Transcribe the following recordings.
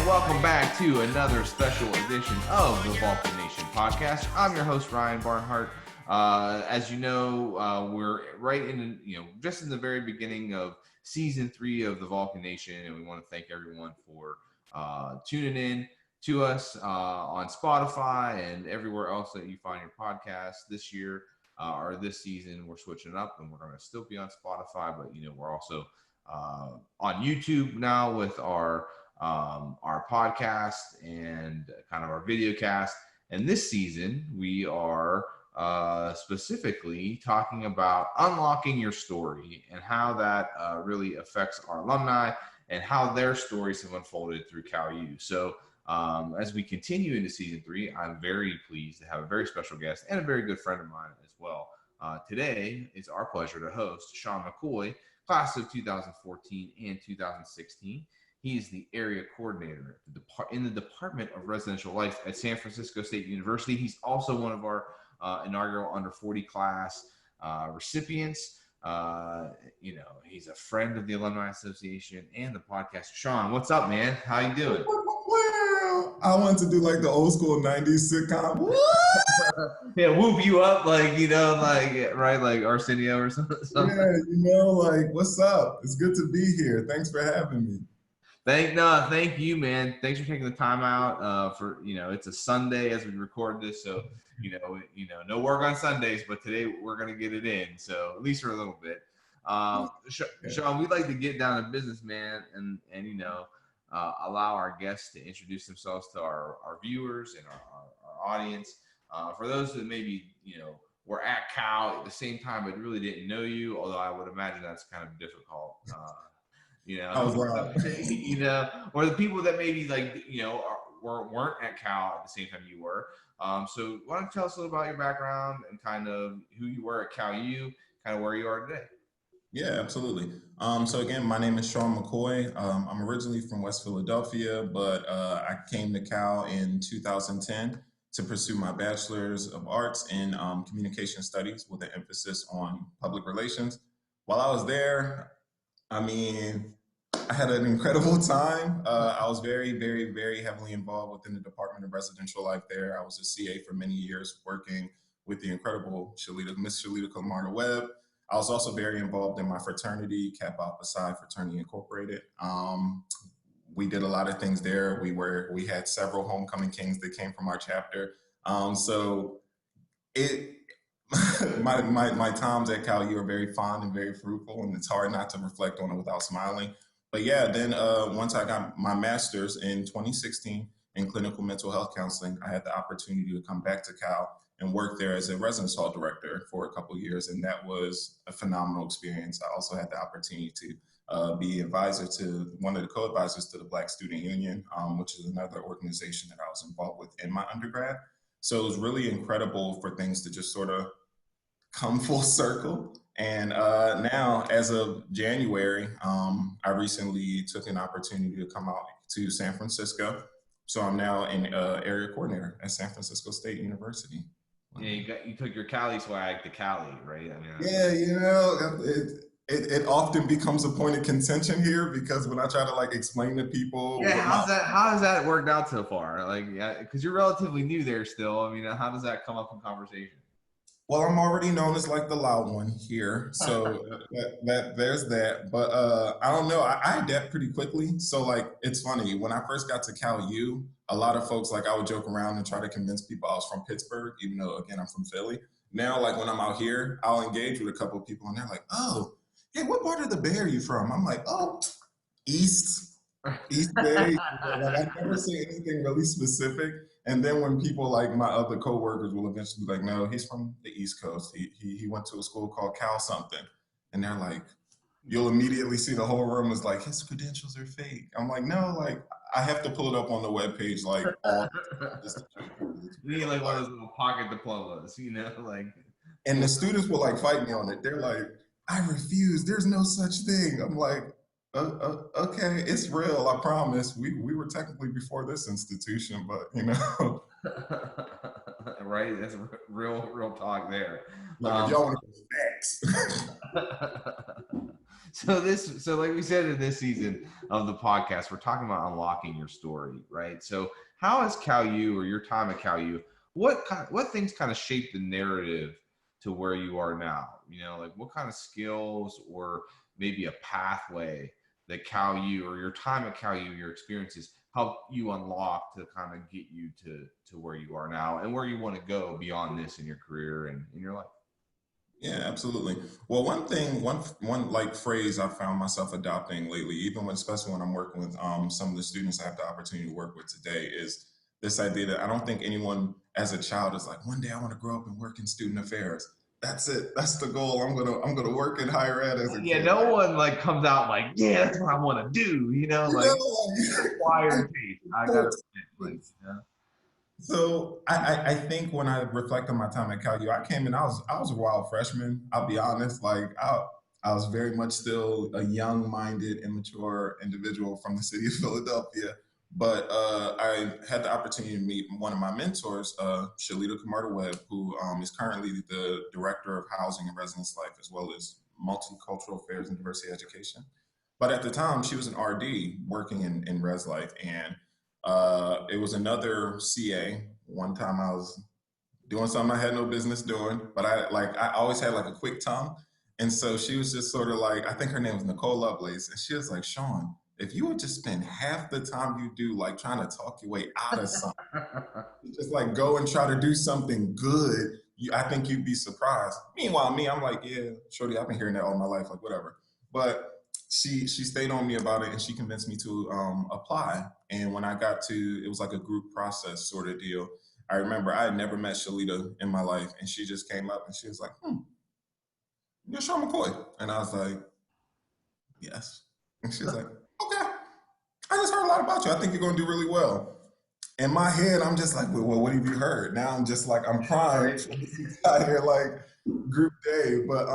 welcome back to another special edition of the Vulcan Nation podcast. I'm your host, Ryan Barnhart. As you know, we're right in, just in the very beginning of season 3 of the Vulcan Nation, and we want to thank everyone for tuning in to us on Spotify and everywhere else that you find your podcast. This year or this season, we're switching it up, and we're going to still be on Spotify, but we're also on YouTube now with our podcast and kind of our video cast. And this season, we are specifically talking about unlocking your story and how that really affects our alumni and how their stories have unfolded through Cal U. So as we continue into season 3, I'm very pleased to have a very special guest and a very good friend of mine as well. Today, it's our pleasure to host Shawn McCoy, class of 2014 and 2016. He is the area coordinator in the Department of Residential Life at San Francisco State University. He's also one of our inaugural under 40 class recipients. He's a friend of the Alumni Association and the podcast. Shawn, what's up, man? How you doing? Well, I wanted to do like the old school 90s sitcom. Yeah, whoop you up, right, like Arsenio or something. Yeah, what's up? It's good to be here. Thanks for having me. Thank you, man. Thanks for taking the time out for, it's a Sunday as we record this. So, no work on Sundays, but today we're going to get it in. So at least for a little bit. Shawn, we'd like to get down to business, man, and allow our guests to introduce themselves to our viewers and our audience. For those that maybe, were at Cal at the same time but really didn't know you, although I would imagine that's kind of difficult. Or the people that maybe weren't at Cal at the same time you were. So why don't you tell us a little about your background and kind of who you were at Cal U, kind of where you are today? Yeah, absolutely. So again, my name is Shawn McCoy. I'm originally from West Philadelphia, but I came to Cal in 2010 to pursue my Bachelor's of Arts in Communication Studies with an emphasis on public relations. While I was there, I had an incredible time. I was very, very, very heavily involved within the Department of Residential Life there. I was a CA for many years, working with the incredible Miss Shalita Camarda-Webb. I was also very involved in my fraternity, Kappa Alpha Psi Fraternity Incorporated. We did a lot of things there. We had several homecoming kings that came from our chapter. My times at Cal U are very fond and very fruitful, and it's hard not to reflect on it without smiling. But yeah, then once I got my master's in 2016 in clinical mental health counseling, I had the opportunity to come back to Cal and work there as a residence hall director for a couple of years, and that was a phenomenal experience. I also had the opportunity to be advisor to one of the co-advisors to the Black Student Union, which is another organization that I was involved with in my undergrad. So it was really incredible for things to just sort of come full circle. And now, as of January, I recently took an opportunity to come out to San Francisco. So I'm now an area coordinator at San Francisco State University. Yeah, you took your Cali swag to Cali, right? It often becomes a point of contention here because when I try to explain to people. Yeah, how has that worked out so far? Because you're relatively new there still. How does that come up in conversation? Well, I'm already known as the loud one here, so there's that. But I don't know. I adapt pretty quickly. So it's funny, when I first got to Cal U, a lot of folks I would joke around and try to convince people I was from Pittsburgh, even though again I'm from Philly. Now, when I'm out here, I'll engage with a couple of people, and they're like, "Oh, hey, what part of the Bay are you from?" I'm like, "Oh, East Bay." I never say anything really specific. And then when people my other coworkers will eventually be like, "No, he's from the East Coast. He went to a school called Cal something," and they're like, you'll immediately see the whole room is his credentials are fake. I'm like, no, I have to pull it up on the webpage all. You need one of those little pocket diplomas, And the students will fight me on it. They're like, "I refuse. There's no such thing." I'm like, okay, it's real. I promise. We were technically before this institution, but Right, that's real talk there. If y'all want to go facts. So like we said in this season of the podcast, we're talking about unlocking your story, right? So how has Cal U or your time at Cal U, what things kind of shape the narrative to where you are now? You know, like what kind of skills or maybe a pathway that Cal U or your time at Cal U, your experiences help you unlock to kind of get you to where you are now and where you want to go beyond this in your career and in your life. Yeah, absolutely. Well, one like phrase I found myself adopting lately, even when, especially when I'm working with some of the students I have the opportunity to work with today, is this idea that I don't think anyone as a child is like, one day I want to grow up and work in student affairs. That's it. That's the goal. I'm gonna work in higher ed as a Yeah, kid. no Like, one like comes out like, yeah, that's what I want to do. You know, you like know, acquired taste. I gotta admit, like, like, So I think when I reflect on my time at Cal U, I came in, I was a wild freshman. I'll be honest. I was very much still a young-minded, immature individual from the city of Philadelphia. But I had the opportunity to meet one of my mentors, Shalita Camarda-Webb, who is currently the Director of Housing and Residence Life, as well as Multicultural Affairs and Diversity Education. But at the time, she was an RD working in Res Life, and it was another CA. One time I was doing something I had no business doing, but I always had like a quick tongue. And so she was just sort of like, I think her name was Nicole Lovelace, and she was like, Shawn, if you would just spend half the time you do like trying to talk your way out of something, just like go and try to do something good, I think you'd be surprised. Meanwhile, me, I'm like, yeah, shorty, I've been hearing that all my life, like whatever. But she stayed on me about it, and she convinced me to apply. And when I got to, it was like a group process sort of deal. I remember I had never met Shalita in my life, and she just came up and she was like, you're Shawn McCoy. And I was like, yes. And she was like, okay, I just heard a lot about you. I think you're going to do really well. In my head, I'm just like, well, what have you heard? Now I'm just like, I'm crying right? for this entire like group day. But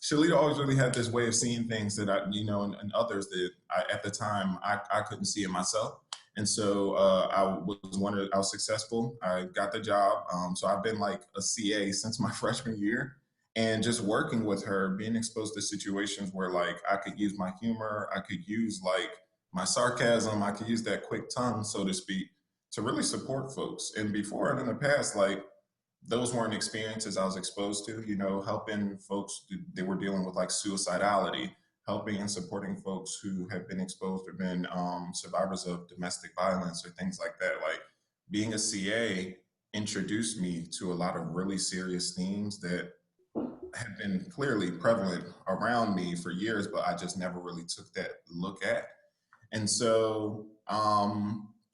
Shalita always really had this way of seeing things that and others that at the time I couldn't see in myself. And so I was successful. I got the job. So I've been like a CA since my freshman year. And just working with her, being exposed to situations where like I could use my humor, I could use like my sarcasm, I could use that quick tongue, so to speak, to really support folks. And before and in the past, like those weren't experiences I was exposed to, helping folks they were dealing with like suicidality, helping and supporting folks who have been exposed or been survivors of domestic violence or things like that. Like being a CA introduced me to a lot of really serious themes that had been clearly prevalent around me for years, but I just never really took that look at. And so,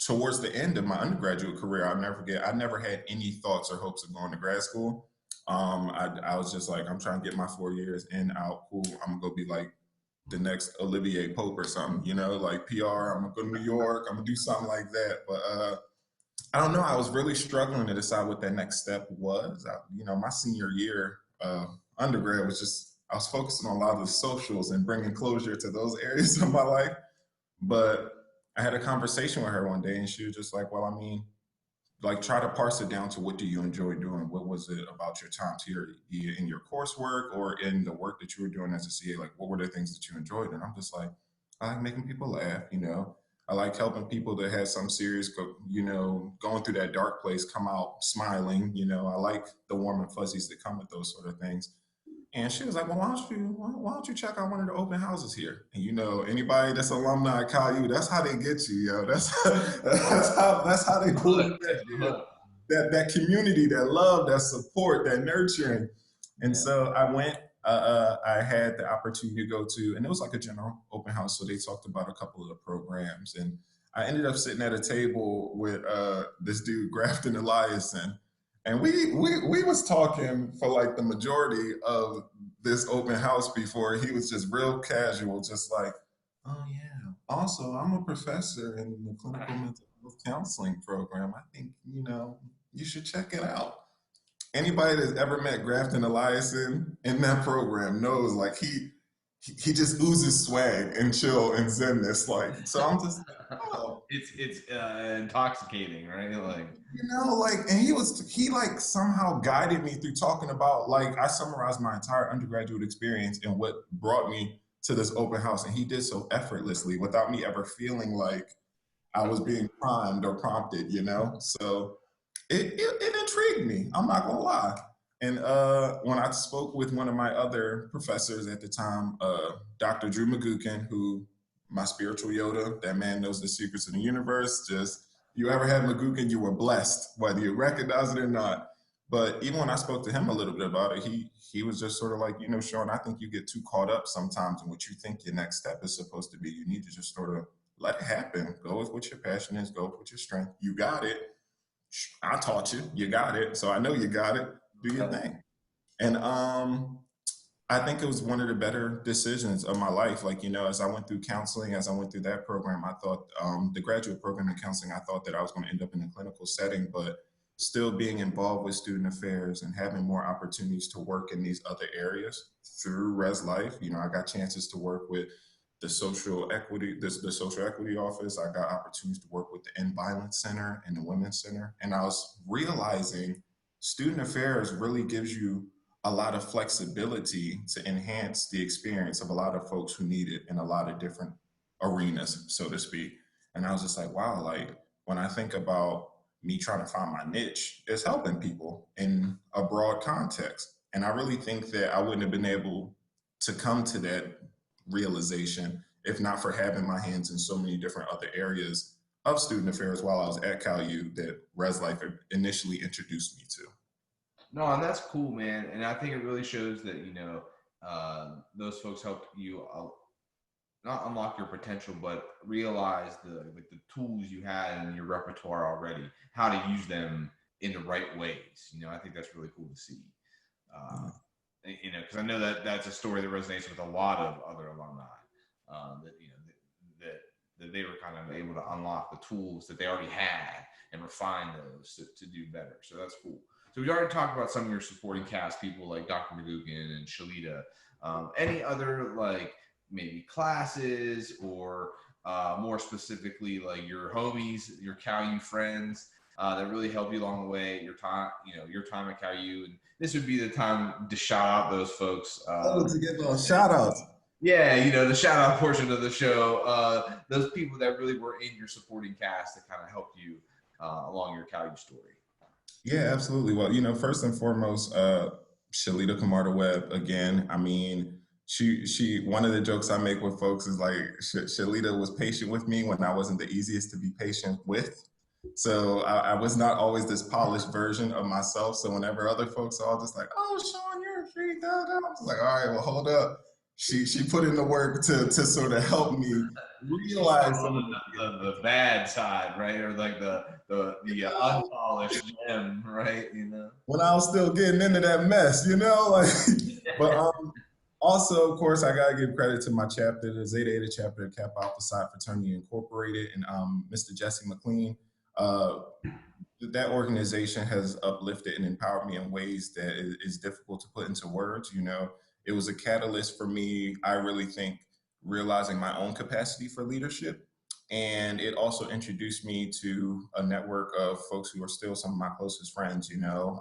towards the end of my undergraduate career, I'll never forget, I never had any thoughts or hopes of going to grad school. I was just like, I'm trying to get my 4 years in, out, cool. I'm going to go be like the next Olivier Pope or something, like PR. I'm going to go to New York. I'm going to do something like that. But I don't know. I was really struggling to decide what that next step was. My senior year undergrad was just, I was focusing on a lot of the socials and bringing closure to those areas of my life. But I had a conversation with her one day, and she was just like, well, I mean, like try to parse it down to what do you enjoy doing? What was it about your time here in your coursework or in the work that you were doing as a CA? Like, what were the things that you enjoyed? And I'm just like, I like making people laugh. I like helping people that had some serious, going through that dark place, come out smiling. I like the warm and fuzzies that come with those sort of things. And she was like, "Well, why don't you check out one of the open houses here?" And anybody that's alumni at Cal U, that's how they get you, yo. That's how they pull you That's the in. hook. That community, that love, that support, that nurturing. And Yeah. so I went. I had the opportunity to go to, and it was like a general open house. So they talked about a couple of the programs, and I ended up sitting at a table with this dude, Grafton Eliason, and we was talking for like the majority of this open house before. He was just real casual, just like, oh yeah. Also, I'm a professor in the clinical mental health counseling program. I think, you should check it out. Anybody that's ever met Grafton Eliason in that program knows like he just oozes swag and chill and zenness. Like, so I'm just like, oh, It's intoxicating, right? Like and he like somehow guided me through talking about, like, I summarized my entire undergraduate experience and what brought me to this open house. And he did so effortlessly without me ever feeling like I was being primed or prompted, you know? So it intrigued me. I'm not gonna lie. And when I spoke with one of my other professors at the time, Dr. Drew McGukin, who my spiritual Yoda, that man knows the secrets of the universe. Just you ever had McGukin, you were blessed, whether you recognize it or not. But even when I spoke to him a little bit about it, he was just sort of like, you know, Shawn, I think you get too caught up sometimes in what you think your next step is supposed to be. You need to just sort of let it happen. Go with what your passion is. Go with what your strength. You got it. I taught you. You got it. So I know you got it. Do your thing. And I think it was one of the better decisions of my life. Like, you know, as I went through counseling, as I went through that program, I thought the graduate program in counseling, I thought that I was going to end up in a clinical setting, but still being involved with student affairs and having more opportunities to work in these other areas through Res Life. You know, I got chances to work with the social equity, the social equity office. I got opportunities to work with the End Violence Center and the Women's Center. And I was realizing student affairs really gives you a lot of flexibility to enhance the experience of a lot of folks who need it in a lot of different arenas, so to speak. And I was just like, wow, like when I think about me trying to find my niche, it's helping people in a broad context. And I really think that I wouldn't have been able to come to that realization if not for having my hands in so many different other areas of student affairs while I was at CalU that Res Life initially introduced me to. No, and that's cool, man. And I think it really shows that, you know, those folks helped you not unlock your potential, but realize the tools you had in your repertoire already, how to use them in the right ways. You know, I think that's really cool to see. You know, because I know that that's a story that resonates with a lot of other alumni. That you know that they were kind of able to unlock the tools that they already had and refine those to do better. So that's cool. So we already talked about some of your supporting cast people like Dr. McGugan and Shalita. Any other like maybe classes or more specifically like your homies, your CalU friends that really helped you along the way, your time at CalU, and this would be the time to shout out those folks. To give those shout outs. Yeah, you know, the shout out portion of the show, those people that really were in your supporting cast that kind of helped you along your CalU story. Yeah, absolutely. Well, you know, first and foremost, Shalita Camarda Webb, again, I mean, she one of the jokes I make with folks is like Shalita was patient with me when I wasn't the easiest to be patient with. So I was not always this polished version of myself. So whenever other folks are all just like, oh, Shawn, you're a freak, I was like, all right, well, hold up. She put in the work to sort of help me realize the bad side, right? Or like the unpolished gem, right? You know, when I was still getting into that mess, you know, like, but also, of course, I gotta give credit to my chapter, the Zeta Eta chapter of Kappa Alpha Psi Fraternity Incorporated, and Mr. Jesse McLean. That organization has uplifted and empowered me in ways that is difficult to put into words. You know, it was a catalyst for me, I really think, realizing my own capacity for leadership. And it also introduced me to a network of folks who are still some of my closest friends, you know.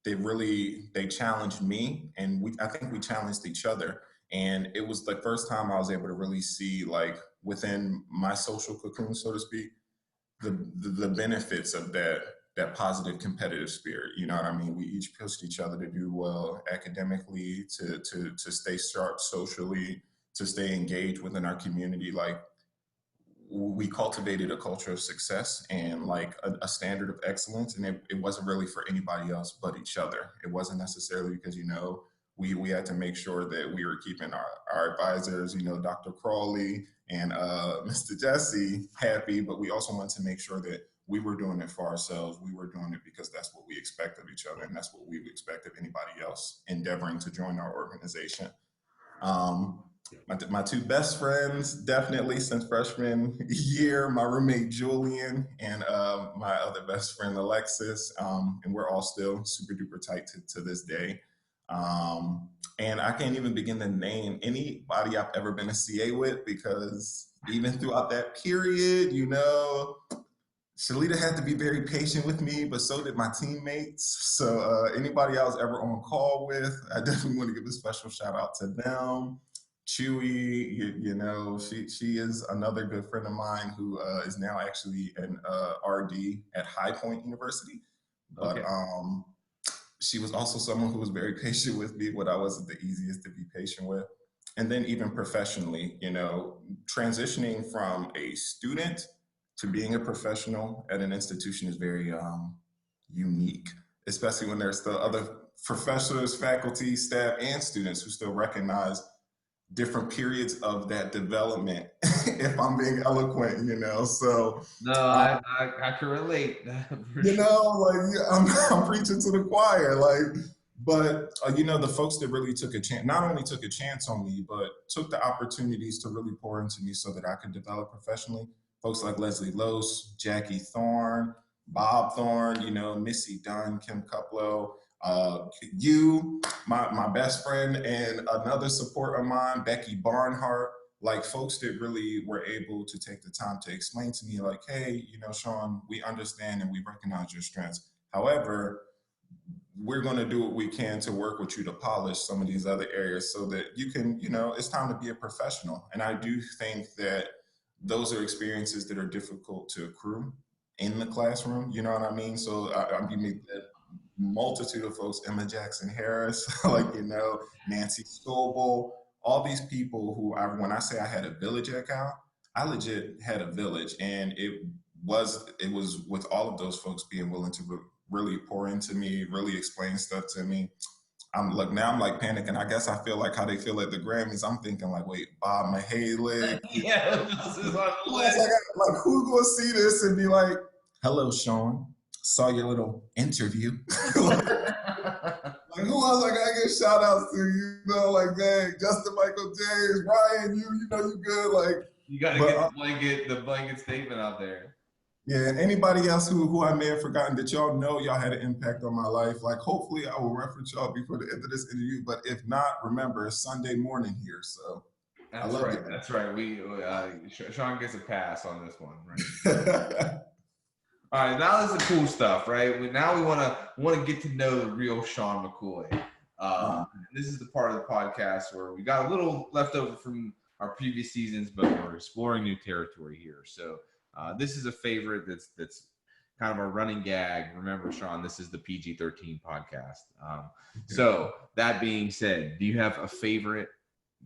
They challenged me, and I think we challenged each other. And it was the first time I was able to really see, like, within my social cocoon, so to speak, the benefits of that positive competitive spirit. You know what I mean? We each pushed each other to do well academically, to stay sharp socially, to stay engaged within our community. Like, we cultivated a culture of success and like a standard of excellence, and it wasn't really for anybody else but each other. It wasn't necessarily because, you know, we had to make sure that we were keeping our advisors, you know, Dr. Crawley and Mr. Jesse happy, but we also wanted to make sure that we were doing it for ourselves. We were doing it because that's what we expect of each other, and that's what we would expect of anybody else endeavoring to join our organization. My two best friends, definitely since freshman year, my roommate Julian and my other best friend Alexis, and we're all still super duper tight to this day. And I can't even begin to name anybody I've ever been a CA with, because even throughout that period, you know, Shalita had to be very patient with me, but so did my teammates. So anybody I was ever on call with, I definitely want to give a special shout out to them. Chewy, you know, she is another good friend of mine who is now actually an RD at High Point University. But Okay. she was also someone who was very patient with me when I wasn't the easiest to be patient with. And then even professionally, you know, transitioning from a student to being a professional at an institution is very unique, especially when there's still other professors, faculty, staff, and students who still recognize different periods of that development, if I'm being eloquent, you know. So, No, um, I can relate for you sure. know, like yeah, I'm preaching to the choir, like, but you know, the folks that really took a chance, not only took a chance on me, but took the opportunities to really pour into me so that I could develop professionally. Folks like Leslie Lose, Jackie Thorne, Bob Thorne, you know, Missy Dunn, Kim Cuplow, you, my best friend, and another support of mine, Becky Barnhart, like folks that really were able to take the time to explain to me, like, hey, you know, Shawn, we understand and we recognize your strengths. However, we're going to do what we can to work with you to polish some of these other areas so that you can, you know, it's time to be a professional. And I do think that those are experiences that are difficult to accrue in the classroom. You know what I mean? So I mean, the multitude of folks, Emma Jackson Harris, like, you know, Nancy Scoble, all these people who when I say I had a village at Cal, I legit had a village. And it was with all of those folks being willing to really pour into me, really explain stuff to me. I'm like panicking. I guess I feel like how they feel at the Grammys. I'm thinking like, wait, Bob Mahalik, Yeah, this is on the who else list. like who's gonna see this and be like, hello, Shawn, saw your little interview. Like who else I gotta give shout outs to? You know, like dang, Justin Michael James, Ryan, you know you good. Like, You got to but get the blanket statement out there. yeah, anybody else who I may have forgotten that y'all know y'all had an impact on my life. Like hopefully I will reference y'all before the end of this interview. But if not, remember it's Sunday morning here, so I That's love right. y'all. That's right. Shawn gets a pass on this one, right? All right, now this is the cool stuff, right? Now we want to get to know the real Shawn McCoy. This is the part of the podcast where we got a little left over from our previous seasons, but we're exploring new territory here. So this is a favorite that's kind of a running gag. Remember, Shawn, this is the PG-13 podcast. So that being said, do you have a favorite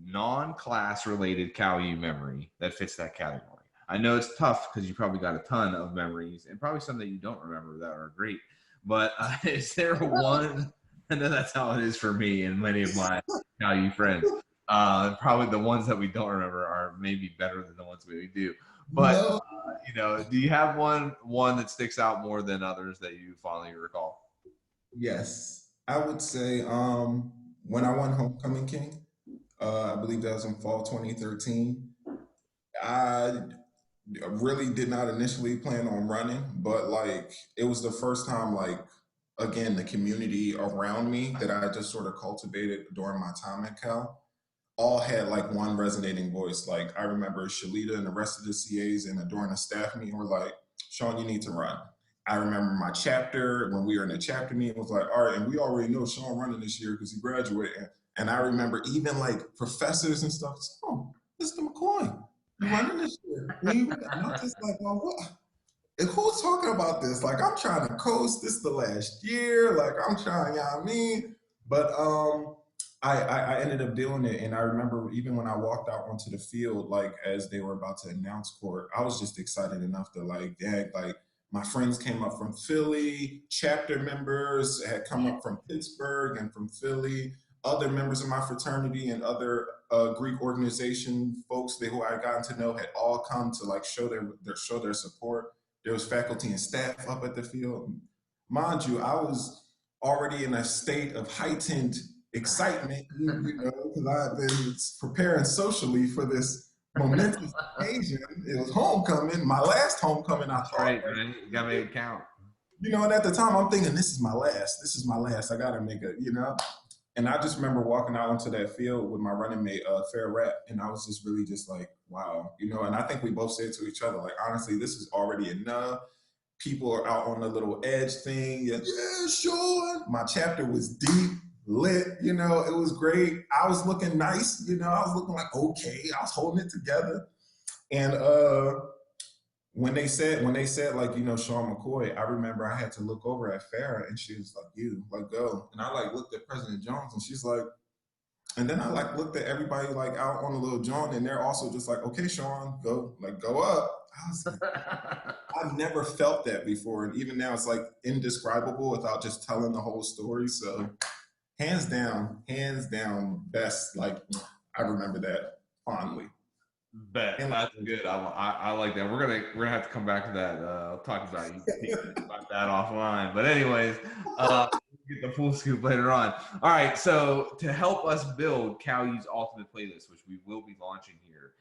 non-class related Cal U memory that fits that category? I know it's tough because you probably got a ton of memories and probably some that you don't remember that are great. But is there one? I know that's how it is for me and many of my Cal U friends. Probably the ones that we don't remember are maybe better than the ones we do. But No. you know, do you have one that sticks out more than others that you fondly recall? Yes, I would say when I won Homecoming King, I believe that was in fall 2013. I really did not initially plan on running, but like it was the first time, like again, the community around me that I just sort of cultivated during my time at Cal all had like one resonating voice. Like I remember Shalita and the rest of the CAs and during a staff meeting were like, Shawn, you need to run. I remember my chapter when we were in a chapter meeting was like, all right, and we already know Shawn running this year because he graduated. And I remember even like professors and stuff, oh, Mr. McCoy, you running this year. And I'm just like, well, what? And who's talking about this? Like, I'm trying to coast this the last year. Like, I'm trying, you know what I mean? But I ended up doing it. And I remember even when I walked out onto the field, like as they were about to announce court, I was just excited enough to like, dang, like my friends came up from Philly, chapter members had come up from Pittsburgh and from Philly, other members of my fraternity and other Greek organization folks who I gotten to know had all come to like show their support. There was faculty and staff up at the field. Mind you, I was already in a state of heightened excitement, you know, because I had been preparing socially for this momentous occasion. It was homecoming, my last homecoming, I That's thought. right, man. You gotta make it count. You know, and at the time I'm thinking, this is my last. This is my last. I gotta make it, you know. And I just remember walking out onto that field with my running mate, Fair Rap, and I was just really just like, wow, you know. And I think we both said to each other, like, honestly, this is already enough. People are out on the little edge thing. Yeah, sure. My chapter was deep. lit, it was great. I was looking nice, I was looking like, okay, I was holding it together. And when they said like, Shawn McCoy, I remember I had to look over at Farrah and she was like, you, like, go. And I like looked at President Jones and she's like, and then I like looked at everybody like out on the little joint and they're also just like, okay, Shawn, go, like, go up. I was like, I've never felt that before. And even now it's like indescribable without just telling the whole story. So hands down, best. Like, I remember that fondly. Bet And that's good. I like that. We're gonna have to come back to that. I'll talk about about that offline. But anyways, get the full scoop later on. All right. So to help us build Cowie's ultimate playlist, which we will be launching here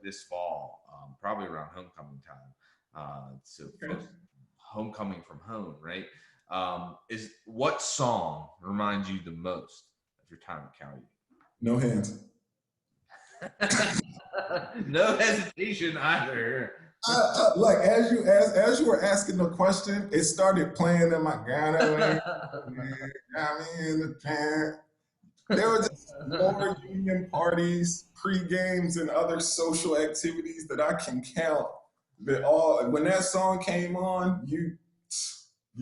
this fall, probably around homecoming time. So folks, homecoming from home, right? Is what song reminds you the most of your time at Cowie? no hands. No hesitation either. Like as you were asking the question, it started playing in my Ghana. There were just more union parties, pre-games, and other social activities that I can count. That all when that song came on, you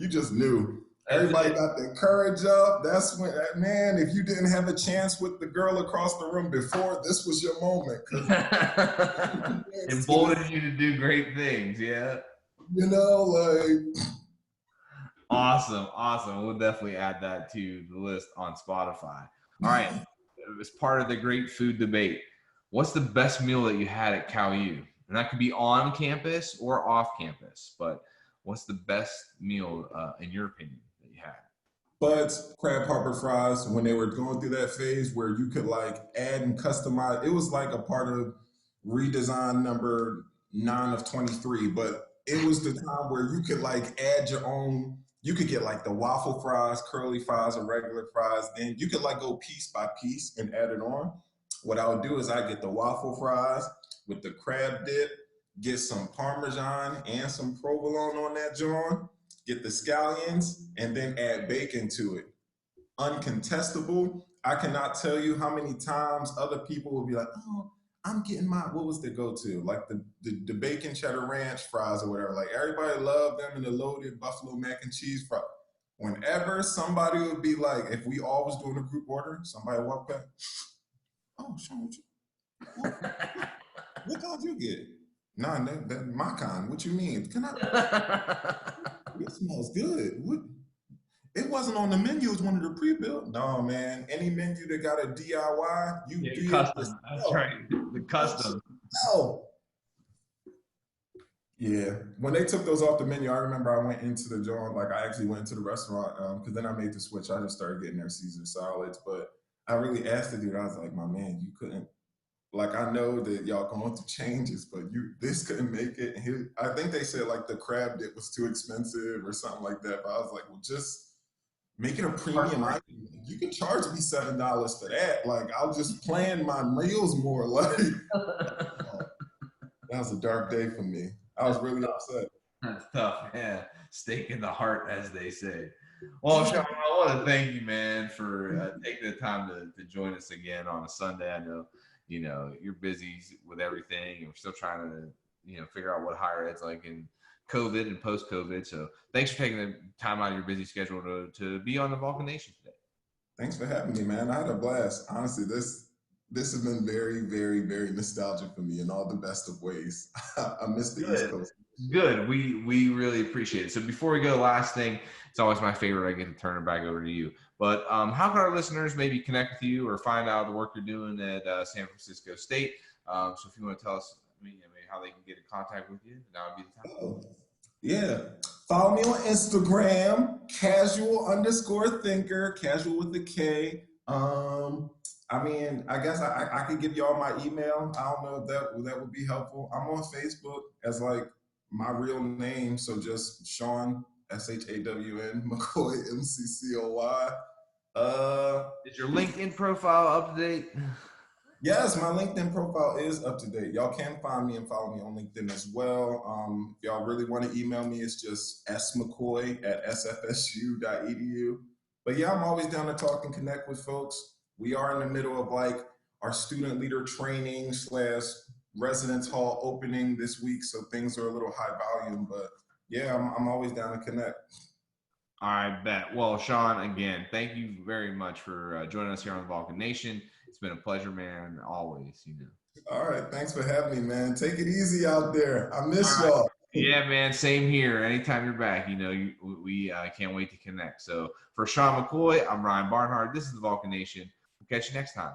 just knew. Everybody got their courage up. That's when, man, if you didn't have a chance with the girl across the room before, this was your moment. Emboldened you to do great things, yeah. Like. Awesome. We'll definitely add that to the list on Spotify. All right. As part of the great food debate, what's the best meal that you had at CalU? And that could be on campus or off campus, but what's the best meal in your opinion that you had? But crab harbor fries, when they were going through that phase where you could like add and customize, it was like a part of redesign number 9 of 23, but it was the time where you could like add your own, you could get like the waffle fries, curly fries, or regular fries. Then you could like go piece by piece and add it on. What I would do is I get the waffle fries with the crab dip, get some Parmesan and some provolone on that joint, get the scallions, and then add bacon to it. Uncontestable. I cannot tell you how many times other people will be like, oh, I'm getting my, what was the go-to? Like the bacon cheddar ranch fries or whatever. Like everybody loved them and the loaded buffalo mac and cheese fries. Whenever somebody would be like, if we all was doing a group order, somebody walk back, oh, Shawn, what kind you get? Nah, that's my kind. What you mean? Can I? It smells good. What? It wasn't on the menu. It was one of the pre-built. No, man. Any menu that got a DIY, you do custom. That's right. The custom. No. Yeah. When they took those off the menu, I remember I went into the joint. Like I actually went to the restaurant because then I made the switch. I just started getting their Caesar salads. But I really asked the dude. I was like, my man, you couldn't. Like I know that y'all going through changes, but this couldn't make it. And I think they said like the crab dip was too expensive or something like that. But I was like, well, just make it a premium item. You can charge me $7 for that. Like I'll just plan my meals more. Like that was a dark day for me. I was really upset. That's tough, yeah. Stake in the heart, as they say. Well, Shawn, I want to thank you, man, for taking the time to join us again on a Sunday. I know, you're busy with everything, and we're still trying to, figure out what higher ed's like in COVID and post-COVID. So thanks for taking the time out of your busy schedule to be on the Vulcan Nation today. Thanks for having me, man. I had a blast. Honestly, this has been very, very, very nostalgic for me in all the best of ways. I miss the East Coast. Good. We really appreciate it. So before we go, last thing, it's always my favorite. I get to turn it back over to you. But how can our listeners maybe connect with you or find out the work you're doing at San Francisco State? So if you want to tell us maybe how they can get in contact with you, that would be the time. Oh, yeah. Follow me on Instagram, casual_thinker, casual with the K. I guess I could give y'all my email. I don't know if that would be helpful. I'm on Facebook as like my real name, so just Shawn SHAWN McCoy MCCOY. Is your LinkedIn profile up to date? Yes, my LinkedIn profile is up to date. Y'all can find me and follow me on LinkedIn as well. If y'all really want to email me, it's just smccoy@sfsu.edu. But yeah, I'm always down to talk and connect with folks. We are in the middle of like our student leader training / residence hall opening this week. So things are a little high volume, but yeah, I'm always down to connect. I bet. Well, Shawn, again, thank you very much for joining us here on the Vulcan Nation. It's been a pleasure, man. Always, All right. Thanks for having me, man. Take it easy out there. I All miss right. y'all. Yeah, man. Same here. Anytime you're back, we can't wait to connect. So for Shawn McCoy, I'm Ryan Barnhart. This is the Vulcan Nation. We'll catch you next time.